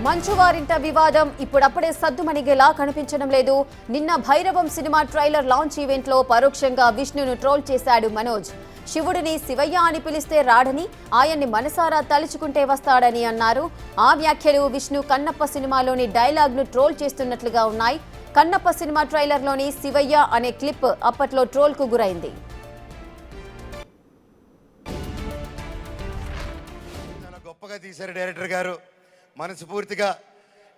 మంచువారింట వివాదం ఇప్పుడప్పుడే సద్దుమణిగేలా కనిపించడం లేదు. నిన్న Bhairavam cinema trailer launch event లో పరోక్షంగా విష్ణును ట్రోల్ చేశాడు మనోజ్. శివుడిని శివయ్య అని పిలిస్తే రాడని, ఆయన్ని మనసారా తలుచుకుంటే వస్తాడని అన్నారు. ఆ వ్యాఖ్యలు విష్ణు కన్నప్ప సినిమాలోని డైలాగ్ ను ట్రోల్ చేస్తున్నట్లుగా ఉన్నాయి. కన్నప్ప సినిమా ట్రైలర్ లోని శివయ్య అనే క్లిప్ అప్పట్లో ట్రోల్ కు గురైంది. గొప్పగా తీశారు డైరెక్టర్ గారు. మనస్ఫూర్తిగా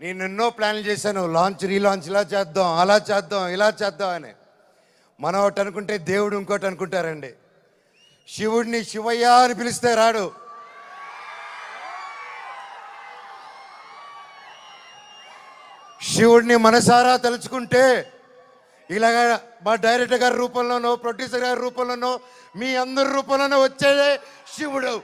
నేను ఎన్నో ప్లాన్లు చేశాను, లాంచ్ రీలాంచ్ ఇలా చేద్దాం, అలా చేద్దాం, ఇలా చేద్దాం అని. మనం ఒకటి అనుకుంటే దేవుడు ఇంకోటి అనుకుంటారండి. శివుడిని శివయ్య అని పిలిస్తే రాడు. శివుడిని మనసారా తలుచుకుంటే ఇలాగా మా డైరెక్టర్ గారి రూపంలోనో, ప్రొడ్యూసర్ గారి రూపంలోనో, మీ అందరి రూపంలోనో వచ్చేదే శివుడు.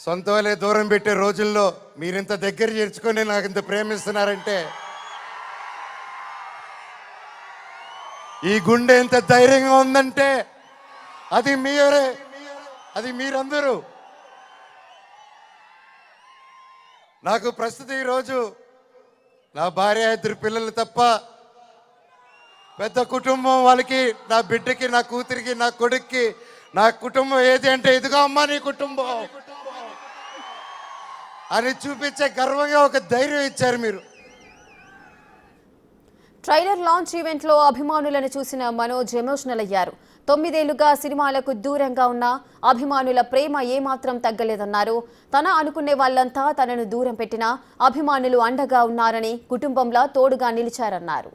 సొంత వాళ్ళే దూరం పెట్టే రోజుల్లో మీరింత దగ్గర చేర్చుకొని నాకు ఇంత ప్రేమిస్తున్నారంటే, ఈ గుండె ఎంత ధైర్యంగా ఉందంటే అది మీరే, అది మీరందరూ. నాకు ప్రస్తుతం ఈరోజు నా భార్య, 2 పిల్లలు తప్ప పెద్ద కుటుంబం. వాళ్ళకి, నా బిడ్డకి, నా కూతురికి, నా కొడుక్కి నా కుటుంబం ఏది అంటే ఇదిగో అమ్మా నీ కుటుంబం అని చూపించే గర్వంగా ఒక ధైర్యం ఇచ్చారు మీరు. ట్రైలర్ లాంచ్ ఈవెంట్ లో అభిమానులను చూసిన మనోజ్ ఎమోషనల్ అయ్యారు. 9 ఏళ్లుగా సినిమాలకు దూరంగా ఉన్న అభిమానుల ప్రేమ ఏమాత్రం తగ్గలేదన్నారు. తన అనుకునే వాళ్ళంతా తనను దూరం పెట్టినా అభిమానులు అండగా ఉన్నారని, కుటుంబంలా తోడుగా నిలిచారన్నారు.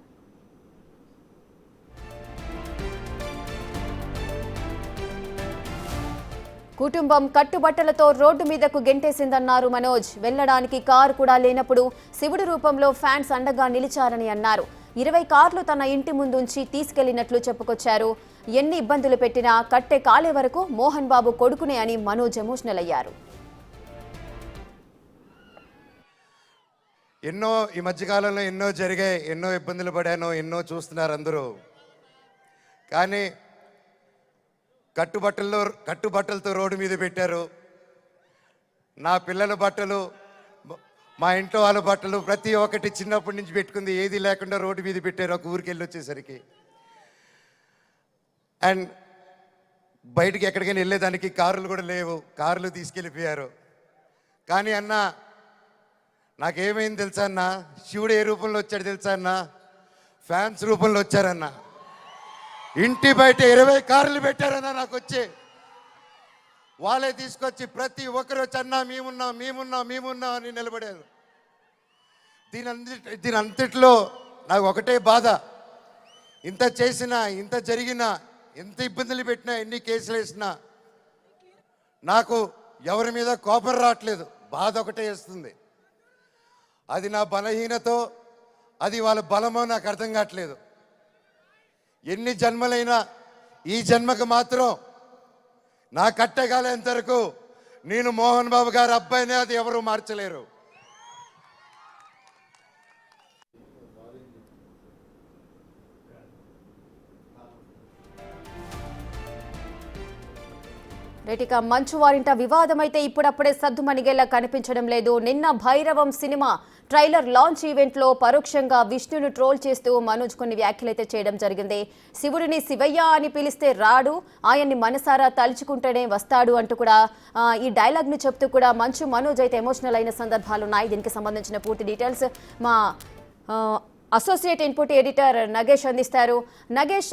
కుటుంబం కట్టుబట్టలతో రోడ్డు మీదకు గెంటేసిందన్నారు మనోజ్. వెళ్లడానికి కారు కూడా లేనప్పుడు శివుడి రూపంలో ఫ్యాన్స్ అండగా నిలిచారని అన్నారు. 20 కార్లు తన ఇంటి ముందుంచి తీసుకెళ్లినట్లు చెప్పుకొచ్చారు. ఎన్ని ఇబ్బందులు పెట్టినా కట్టె కాలే వరకు మోహన్ బాబు కొడుకునే అని మనోజ్ ఎమోషనల్ అయ్యారు. ఎన్నో ఈ మధ్యకాలంలో ఎన్నో జరిగాయి, ఎన్నో ఇబ్బందులు పడాను, ఎన్నో చూస్తున్నారు అందరూ. కానీ కట్టుబట్టలతో రోడ్డు మీద పెట్టారు. నా పిల్లల బట్టలు, మా ఇంట్లో వాళ్ళ బట్టలు ప్రతి ఒక్కటి చిన్నప్పటి నుంచి పెట్టుకుంది ఏది లేకుండా రోడ్డు మీద పెట్టారు ఒక ఊరికి వెళ్ళి వచ్చేసరికి. అండ్ బయటికి ఎక్కడికైనా వెళ్ళేదానికి కార్లు కూడా లేవు, కార్లు తీసుకెళ్ళిపోయారు. కానీ అన్న నాకేమైంది తెలుసా అన్న, శివుడు ఏ రూపంలో వచ్చాడు తెలుసా అన్న, ఫ్యాన్స్ రూపంలో వచ్చారన్న. ఇంటి బయట 20 కార్లు పెట్టారన్నా నాకు వచ్చి. వాళ్ళే తీసుకొచ్చి ప్రతి ఒక్కరు వచ్చి అన్నా మేమున్నాం మేమున్నాం మేమున్నాం అని నిలబడారు. దీని అంతట్లో నాకు ఒకటే బాధ, ఇంత చేసినా, ఇంత జరిగినా, ఎంత ఇబ్బందులు పెట్టినా, ఎన్ని కేసులు వేసినా నాకు ఎవరి మీద కోపం రావట్లేదు, బాధ ఒకటే వేస్తుంది. అది నా బలహీనతో, అది వాళ్ళ బలమో నాకు అర్థం కావట్లేదు. ఎన్ని జన్మలైనా ఈ జన్మకు మాత్రం నా కట్టగాలేంత వరకు నేను మోహన్ బాబు గారి అబ్బాయినే, అది ఎవరు మార్చలేరు. రేటిక మంచువారింట వివాదం అయితే ఇప్పుడప్పుడే సద్దుమణిగేలా కనిపించడం లేదు. నిన్న Bhairavam cinema trailer launch event లో పరోక్షంగా విష్ణును ట్రోల్ చేస్తూ మనోజ్ కొన్ని వ్యాఖ్యలైతే చేయడం జరిగింది. శివుడిని శివయ్య అని పిలిస్తే రాడు, ఆయన్ని మనసారా తలుచుకుంటేనే వస్తాడు అంటూ కూడా ఈ డైలాగ్ ను చెప్తూ కూడా మనోజ్ అయితే ఎమోషనల్ అయిన సందర్భాలు ఉన్నాయి. దీనికి సంబంధించిన పూర్తి డీటెయిల్స్ మా అసోసియేట్ ఇన్పుట్ ఎడిటర్ నగేష్ అందిస్తారు. నగేష్,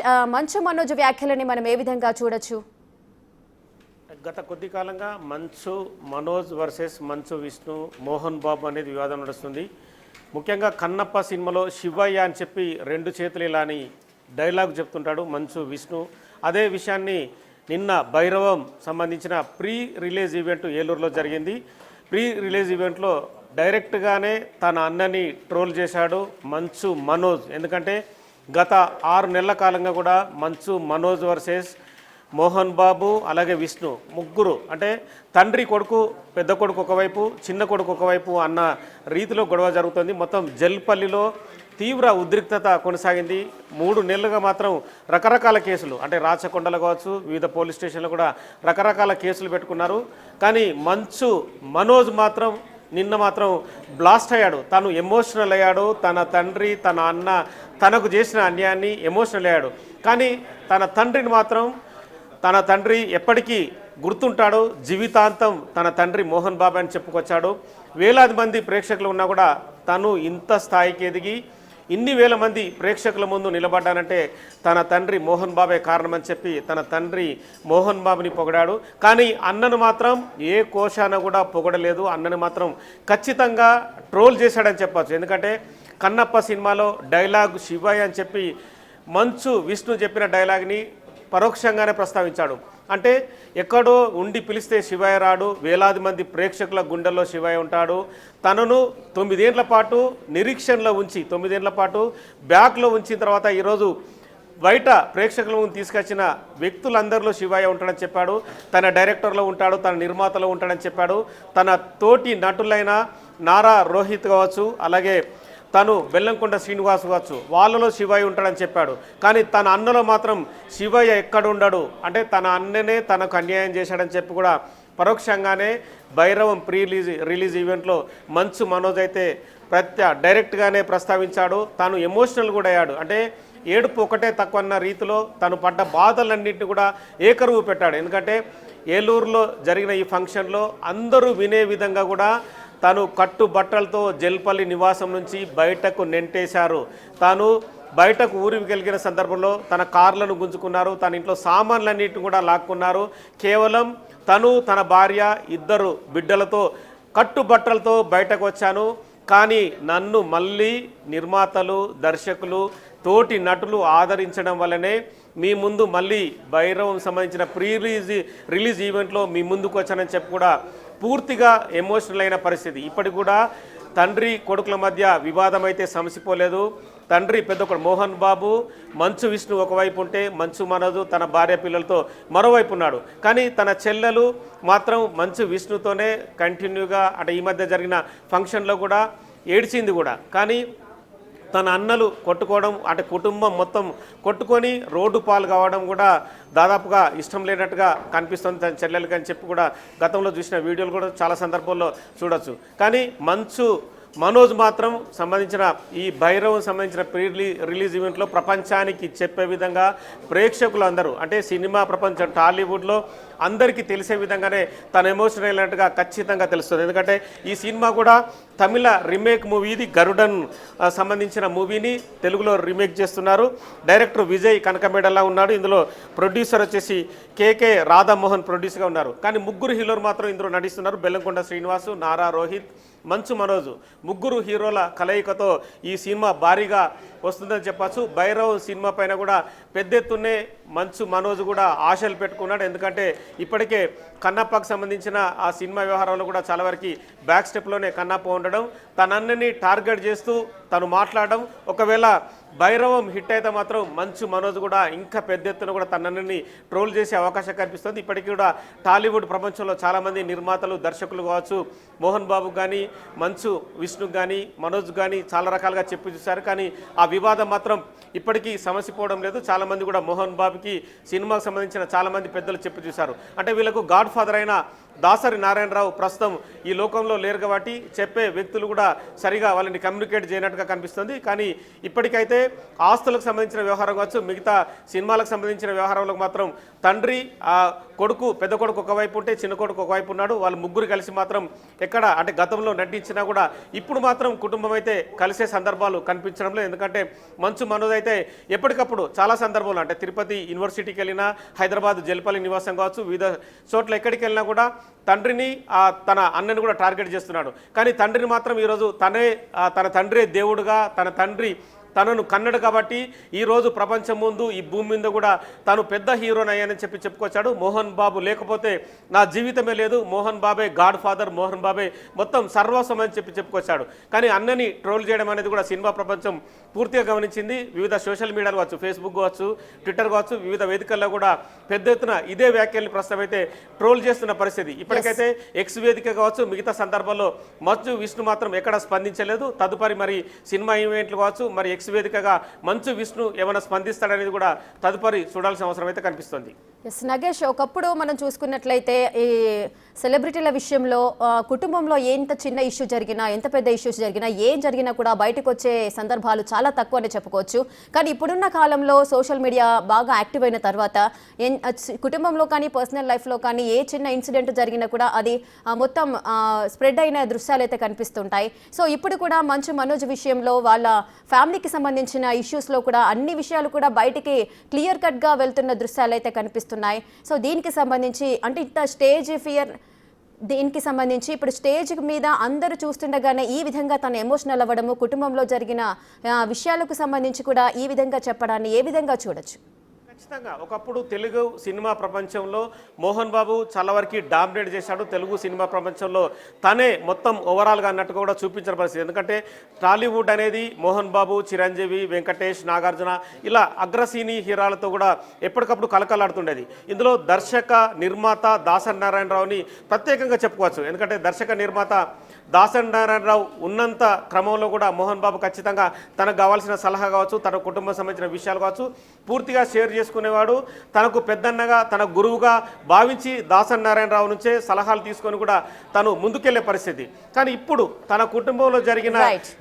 మనోజ్ వ్యాఖ్యలని మనం ఏ విధంగా చూడొచ్చు? గత కొద్ది కాలంగా మనోజ్ వర్సెస్ విష్ణు, మోహన్ బాబు అనేది వివాదం నడుస్తుంది. ముఖ్యంగా కన్నప్ప సినిమాలో శివయ్య అని చెప్పి 2 చేతులు ఇలా అని డైలాగ్ చెప్తుంటాడు విష్ణు. అదే విషయాన్ని నిన్న భైరవం సంబంధించిన ప్రీ రిలీజ్ ఈవెంట్ ఏలూరులో జరిగింది. ప్రీ రిలీజ్ ఈవెంట్లో డైరెక్ట్గానే తన అన్నని ట్రోల్ చేశాడు మనోజ్. ఎందుకంటే గత 6 నెలల కాలంగా కూడా మనోజ్ వర్సెస్ మోహన్ బాబు అలాగే విష్ణు ముగ్గురు, అంటే తండ్రి కొడుకు, పెద్ద కొడుకు ఒకవైపు, చిన్న కొడుకు ఒకవైపు అన్న రీతిలో గొడవ జరుగుతుంది. మొత్తం జల్పల్లిలో తీవ్ర ఉద్రిక్తత కొనసాగింది. 3 నెలలుగా మాత్రం రకరకాల కేసులు, అంటే రాచకొండలు కావచ్చు, వివిధ పోలీస్ స్టేషన్లు కూడా రకరకాల కేసులు పెట్టుకున్నారు. కానీ మంచు మనోజ్ మాత్రం నిన్న మాత్రం బ్లాస్ట్ అయ్యాడు. తను ఎమోషనల్ అయ్యాడు. తన తండ్రి, తన అన్న తనకు చేసిన అన్యాయాన్ని ఎమోషనల్ అయ్యాడు. కానీ తన తండ్రిని మాత్రం తన తండ్రి ఎప్పటికీ గుర్తుంటాడు. జీవితాంతం తన తండ్రి మోహన్ బాబు అని చెప్పుకొచ్చాడు. వేలాది మంది ప్రేక్షకులు ఉన్నా కూడా తను ఇంత స్థాయికి ఎదిగి ఇన్ని వేల మంది ప్రేక్షకుల ముందు నిలబడ్డానంటే తన తండ్రి మోహన్ బాబే కారణమని చెప్పి తన తండ్రి మోహన్ బాబుని పొగిడాడు. కానీ అన్నను మాత్రం ఏ కోశాన కూడా పొగడలేదు. అన్నను మాత్రం ఖచ్చితంగా ట్రోల్ చేశాడని చెప్పచ్చు. ఎందుకంటే కన్నప్ప సినిమాలో డైలాగ్ శివయ్య అని చెప్పి మంచు విష్ణు చెప్పిన డైలాగ్ని పరోక్షంగానే ప్రస్తావించాడు. అంటే ఎక్కడో ఉండి పిలిస్తే శివయ్య రాడు, వేలాది మంది ప్రేక్షకుల గుండెల్లో శివయ్య ఉంటాడు. తనను 9 ఏళ్ల పాటు నిరీక్షణలో ఉంచి 9 ఏళ్ల పాటు బ్యాక్లో ఉంచిన తర్వాత ఈరోజు బయట ప్రేక్షకుల ముందు తీసుకొచ్చిన వ్యక్తులందరిలో శివయ్య ఉంటాడని చెప్పాడు. తన డైరెక్టర్లో ఉంటాడు, తన నిర్మాతలో ఉంటాడని చెప్పాడు. తన తోటి నటులైన నారా రోహిత్ కావచ్చు, అలాగే తను బెల్లంకొండ శ్రీనివాస్ కావచ్చు, వాళ్ళలో శివయ్య ఉంటాడని చెప్పాడు. కానీ తన అన్నలో మాత్రం శివయ్య ఎక్కడ ఉండడు, అంటే తన అన్ననే తనకు అన్యాయం చేశాడని చెప్పి కూడా పరోక్షంగానే భైరవం రిలీజ్ ఈవెంట్లో మంచు మనోజ్ అయితే డైరెక్ట్గానే ప్రస్తావించాడు. తాను ఎమోషనల్ కూడా అయ్యాడు. అంటే ఏడుపు ఒకటే తక్కువ అన్న రీతిలో తను పడ్డ బాధలన్నింటినీ కూడా ఏకరువు పెట్టాడు. ఎందుకంటే ఏలూరులో జరిగిన ఈ ఫంక్షన్లో అందరూ వినే విధంగా కూడా తను కట్టుబట్టలతో జల్పల్లి నివాసం నుంచి బయటకు నెంటేశారు. తాను బయటకు ఊరికి వెళ్ళిన సందర్భంలో తన కార్లను గుంజుకున్నారు, తన ఇంట్లో సామాన్లన్నింటిని కూడా లాక్కున్నారు. కేవలం తను, తన భార్య, 2 బిడ్డలతో కట్టుబట్టలతో బయటకు వచ్చాను. కానీ నన్ను మళ్ళీ నిర్మాతలు, దర్శకులు, తోటి నటులు ఆదరించడం వల్లనే మీ ముందు మళ్ళీ భైరవం సంబంధించిన రిలీజ్ ఈవెంట్లో మీ ముందుకు వచ్చానని చెప్పి కూడా పూర్తిగా ఎమోషనల్ అయిన పరిస్థితి. ఇప్పటికి కూడా తండ్రి కొడుకుల మధ్య వివాదం అయితే సమసిపోలేదు. తండ్రి పెద్ద మోహన్ బాబు, మంచు విష్ణు ఒకవైపు ఉంటే మంచు మనోజ్ తన భార్య పిల్లలతో మరోవైపు ఉన్నాడు. కానీ తన చెల్లెలు మాత్రం మంచు విష్ణుతోనే కంటిన్యూగా, అంటే ఈ మధ్య జరిగిన ఫంక్షన్లో కూడా ఏడ్చింది కూడా. కానీ తన అన్నలు కొట్టుకోవడం, అంటే కుటుంబం మొత్తం కొట్టుకొని రోడ్డు పాలు కావడం కూడా దాదాపుగా ఇష్టం లేనట్టుగా కనిపిస్తుంది తన చెల్లెలకి అని చెప్పి కూడా గతంలో చూసిన వీడియోలు కూడా చాలా సందర్భాల్లో చూడొచ్చు. కానీ మంచు మనోజ్ మాత్రం సంబంధించిన ఈ భైరవం సంబంధించిన రిలీజ్ ఈవెంట్లో ప్రపంచానికి చెప్పే విధంగా ప్రేక్షకులందరూ, అంటే సినిమా ప్రపంచం టాలీవుడ్లో అందరికీ తెలిసే విధంగానే తన ఎమోషనల్ అయినట్టుగా ఖచ్చితంగా తెలుస్తుంది. ఎందుకంటే ఈ సినిమా కూడా తమిళ రీమేక్ మూవీ, ఇది గరుడన్ సంబంధించిన మూవీని తెలుగులో రీమేక్ చేస్తున్నారు. డైరెక్టర్ విజయ్ కనకమేడలా ఉన్నాడు. ఇందులో ప్రొడ్యూసర్ వచ్చేసి కేకే రాధామోహన్ ప్రొడ్యూసర్గా ఉన్నారు. కానీ 3 హీరోలు మాత్రం ఇందులో నటిస్తున్నారు. బెల్లంకొండ శ్రీనివాసు, నారా రోహిత్, మంచు మనోజ్, 3 హీరోల కలయికతో ఈ సినిమా భారీగా వస్తుందని చెప్పచ్చు. భైరవ్ సినిమా పైన కూడా పెద్ద ఎత్తునే మంచు మనోజ్ కూడా ఆశలు పెట్టుకున్నాడు. ఎందుకంటే ఇప్పటికే కన్నప్పకు సంబంధించిన ఆ సినిమా వ్యవహారంలో కూడా చాలా వరకు బ్యాక్ స్టెప్లోనే కన్నప్ప ఉండడం, తనన్నని టార్గెట్ చేస్తూ తను మాట్లాడడం. ఒకవేళ భైరవం హిట్ అయితే మాత్రం మంచు మనోజ్ కూడా ఇంకా పెద్ద ఎత్తున కూడా తనని ట్రోల్ చేసే అవకాశం కనిపిస్తుంది. ఇప్పటికీ కూడా టాలీవుడ్ ప్రపంచంలో చాలామంది నిర్మాతలు, దర్శకులు కావచ్చు, మోహన్ బాబు కానీ, మంచు విష్ణు కానీ, మనోజ్ కానీ చాలా రకాలుగా చెప్పి చూశారు. కానీ ఆ వివాదం మాత్రం ఇప్పటికీ సమసిపోవడం లేదు. చాలామంది కూడా మోహన్ బాబుకి సినిమాకు సంబంధించిన చాలామంది పెద్దలు చెప్పి చూశారు. అంటే వీళ్ళకు గాడ్ ఫాదర్ అయిన దాసరి నారాయణరావు ప్రస్తుతం ఈ లోకంలో లేరు కాబట్టి చెప్పే వ్యక్తులు కూడా సరిగా వాళ్ళని కమ్యూనికేట్ చేయనట్టుగా కనిపిస్తుంది. కానీ ఇప్పటికైతే ఆస్తులకు సంబంధించిన వ్యవహారం కావచ్చు, మిగతా సినిమాలకు సంబంధించిన వ్యవహారంలో మాత్రం తండ్రి, ఆ కొడుకు, పెద్ద కొడుకు ఒకవైపు ఉంటే చిన్న కొడుకు ఒకవైపు ఉన్నాడు. వాళ్ళు 3 కలిసి మాత్రం ఎక్కడ, అంటే గతంలో నటించినా కూడా ఇప్పుడు మాత్రం కుటుంబం అయితే కలిసే సందర్భాలు కనిపించడం లేదు. ఎందుకంటే మంచు మనోజ్ అయితే ఎప్పటికప్పుడు చాలా సందర్భాలు, అంటే తిరుపతి యూనివర్సిటీకి వెళ్ళినా, హైదరాబాద్ జల్పల్లి నివాసం కావచ్చు, వివిధ చోట్ల ఎక్కడికి వెళ్ళినా కూడా తండ్రిని, తన అన్నని కూడా టార్గెట్ చేస్తున్నాడు. కానీ తండ్రిని మాత్రం ఈరోజు తన తండ్రే దేవుడుగా, తన తండ్రి తనను కన్నడు కాబట్టి ఈరోజు ప్రపంచం ముందు ఈ భూమి మీద కూడా తాను పెద్ద హీరోని అయ్యానని చెప్పుకొచ్చాడు. మోహన్ బాబు లేకపోతే నా జీవితమే లేదు, మోహన్ బాబే గాడ్ ఫాదర్, మోహన్ బాబే మొత్తం సర్వస్వం అని చెప్పుకొచ్చాడు. కానీ అన్నని ట్రోల్ చేయడం అనేది కూడా సినిమా ప్రపంచం పూర్తిగా గమనించింది. వివిధ సోషల్ మీడియాలు కావచ్చు, ఫేస్బుక్ కావచ్చు, ట్విట్టర్ కావచ్చు, వివిధ వేదికల్లో కూడా పెద్ద ఎత్తున ఇదే వ్యాఖ్యల్ని ప్రస్తుతం అయితే ట్రోల్ చేస్తున్న పరిస్థితి. ఇప్పటికైతే ఎక్స్ వేదిక కావచ్చు, మిగతా సందర్భాల్లో మంచు విష్ణు మాత్రం ఎక్కడ స్పందించలేదు. తదుపరి మరి సినిమా ఈవెంట్లు కావచ్చు, మరి ఎక్స్ వేదికగా మంచు విష్ణు ఏమైనా స్పందిస్తాడనేది కూడా తదుపరి చూడాల్సిన అవసరం అయితే కనిపిస్తుంది. ఎస్ నగేష్, ఒకప్పుడు మనం చూసుకున్నట్లయితే ఈ సెలబ్రిటీల విషయంలో కుటుంబంలో ఎంత చిన్న ఇష్యూ జరిగినా, ఎంత పెద్ద ఇష్యూస్ జరిగినా, ఏం జరిగినా కూడా బయటకు వచ్చే సందర్భాలు చాలా తక్కువ అని చెప్పుకోవచ్చు. కానీ ఇప్పుడున్న కాలంలో సోషల్ మీడియా బాగా యాక్టివ్ అయిన తర్వాత కుటుంబంలో కానీ పర్సనల్ లైఫ్లో కానీ ఏ చిన్న ఇన్సిడెంట్ జరిగినా కూడా అది మొత్తం స్ప్రెడ్ అయిన దృశ్యాలు అయితే కనిపిస్తుంటాయి. సో ఇప్పుడు కూడా మంచు మనోజ్ విషయంలో వాళ్ళ ఫ్యామిలీకి సంబంధించిన ఇష్యూస్లో కూడా అన్ని విషయాలు కూడా బయటికి క్లియర్ కట్గా వెళ్తున్న దృశ్యాలు అయితే కనిపిస్తున్నాయి. సో దీనికి సంబంధించి అంటే ఇంత స్టేజ్ ఫియర్ దీనికి సంబంధించి ఇప్పుడు స్టేజ్ మీద అందరూ చూస్తుండగానే ఈ విధంగా తను ఎమోషనల్ అవ్వడము, కుటుంబంలో జరిగిన విషయాలకు సంబంధించి కూడా ఈ విధంగా చెప్పడాన్ని ఏ విధంగా చూడొచ్చు? ఖచ్చితంగా ఒకప్పుడు తెలుగు సినిమా ప్రపంచంలో మోహన్ బాబు చాలా వరకు డామినేట్ చేశాడు. తెలుగు సినిమా ప్రపంచంలో తనే మొత్తం ఓవరాల్గా అన్నట్టుగా కూడా చూపించిన పరిస్థితి. ఎందుకంటే టాలీవుడ్ అనేది మోహన్ బాబు, చిరంజీవి, వెంకటేష్, నాగార్జున ఇలా అగ్రసీని హీరాలతో కూడా ఎప్పటికప్పుడు కలకలాడుతుండేది. ఇందులో దర్శక నిర్మాత దాసరి నారాయణరావుని ప్రత్యేకంగా చెప్పుకోవచ్చు. ఎందుకంటే దర్శక నిర్మాత దాసరి నారాయణరావు ఉన్నంత క్రమంలో కూడా మోహన్ బాబు ఖచ్చితంగా తనకు కావాల్సిన సలహా కావచ్చు, తన కుటుంబం సంబంధించిన విషయాలు కావచ్చు పూర్తిగా షేర్ చేసుకునేవాడు. తనకు పెద్దన్నగా, తన గురువుగా భావించి దాసరి నారాయణరావు నుంచే సలహాలు తీసుకొని కూడా తను ముందుకెళ్లే పరిస్థితి. కానీ ఇప్పుడు తన కుటుంబంలో జరిగిన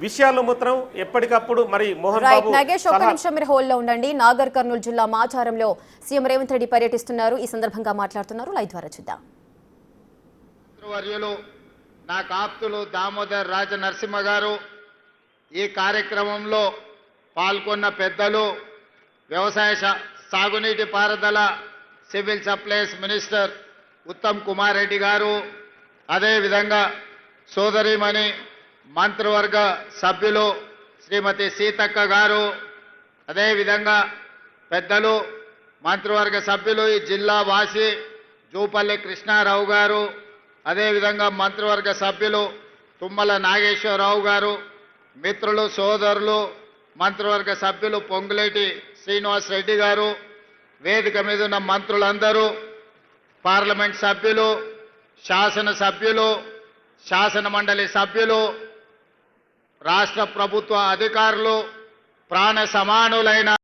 విషయాలు మాత్రం ఎప్పటికప్పుడు మరి మోహన్ బాబు నగేష్ ఒక్క నిమిషం మీరు హోల్డ్ లో ఉండండి. నాగర్ కర్నూలు జిల్లా మాచారంలో సీఎం రేవంత్ రెడ్డి పర్యటిస్తున్నారు. ఈ సందర్భంగా మాట్లాడుతున్నారు. లైవ్ ద్వారా చూద్దాం. నాకు ఆప్తులు దామోదర్ రాజ నరసింహ గారు, ఈ కార్యక్రమంలో పాల్గొన్న పెద్దలు, వ్యవసాయ సాగునీటి పారుదల civil supplies minister Uttam Kumar Reddy గారు, అదేవిధంగా సోదరిమణి మంత్రివర్గ సభ్యులు శ్రీమతి సీతక్క గారు, అదేవిధంగా పెద్దలు మంత్రివర్గ సభ్యులు ఈ జిల్లా వాసి జూపల్లి కృష్ణారావు గారు, అదేవిధంగా మంత్రివర్గ సభ్యులు తుమ్మల నాగేశ్వరరావు గారు, మిత్రులు సోదరులు మంత్రివర్గ సభ్యులు పొంగులేటి శ్రీనివాస్ రెడ్డి గారు, వేదిక మీద ఉన్న మంత్రులందరూ, పార్లమెంట్ సభ్యులు, శాసన సభ్యులు, శాసన మండలి సభ్యులు, రాష్ట్ర ప్రభుత్వ అధికారులు, ప్రాణ సమానులైన